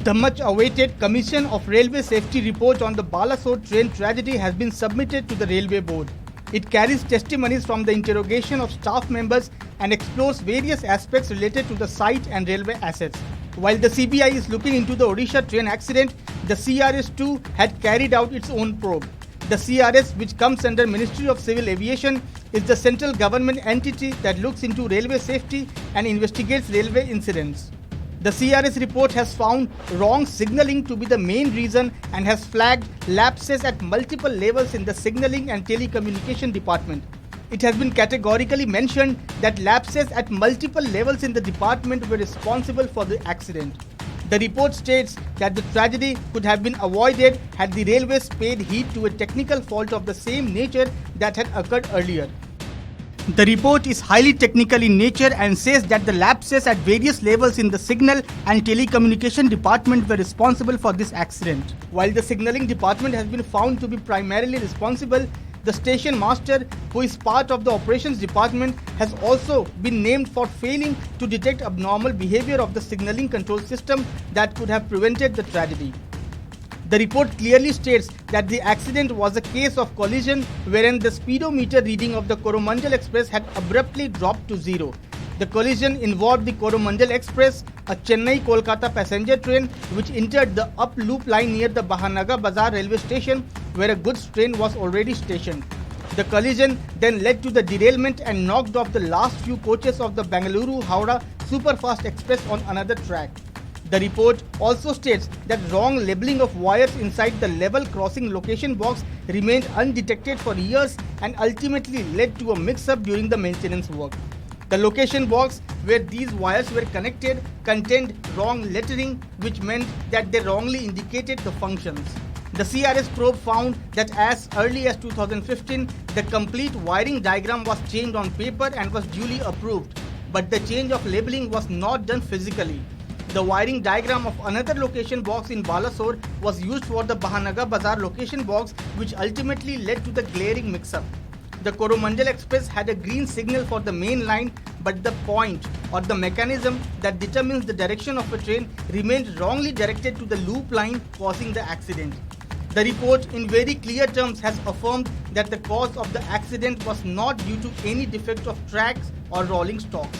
The much-awaited Commission of Railway Safety report on the Balasore train tragedy has been submitted to the Railway Board. It carries testimonies from the interrogation of staff members and explores various aspects related to the site and railway assets. While the CBI is looking into the Odisha train accident, the CRS too had carried out its own probe. The CRS, which comes under Ministry of Civil Aviation, is the central government entity that looks into railway safety and investigates railway incidents. The CRS report has found wrong signalling to be the main reason and has flagged lapses at multiple levels in the signalling and telecommunication department. It has been categorically mentioned that lapses at multiple levels in the department were responsible for the accident. The report states that the tragedy could have been avoided had the railways paid heed to a technical fault of the same nature that had occurred earlier. The report is highly technical in nature and says that the lapses at various levels in the signal and telecommunication department were responsible for this accident. While the signalling department has been found to be primarily responsible, the station master, who is part of the operations department, has also been named for failing to detect abnormal behavior of the signalling control system that could have prevented the tragedy. The report clearly states that the accident was a case of collision wherein the speedometer reading of the Coromandel Express had abruptly dropped to zero. The collision involved the Coromandel Express, a Chennai-Kolkata passenger train which entered the up loop line near the Bahanaga Bazar railway station where a goods train was already stationed. The collision then led to the derailment and knocked off the last few coaches of the Bengaluru-Howrah Superfast Express on another track. The report also states that wrong labeling of wires inside the level crossing location box remained undetected for years and ultimately led to a mix-up during the maintenance work. The location box where these wires were connected contained wrong lettering, which meant that they wrongly indicated the functions. The CRS probe found that as early as 2015, the complete wiring diagram was changed on paper and was duly approved, but the change of labeling was not done physically. The wiring diagram of another location box in Balasore was used for the Bahanaga Bazar location box, which ultimately led to the glaring mix-up. The Coromandel Express had a green signal for the main line, but the point or the mechanism that determines the direction of a train remained wrongly directed to the loop line, causing the accident. The report in very clear terms has affirmed that the cause of the accident was not due to any defect of tracks or rolling stocks.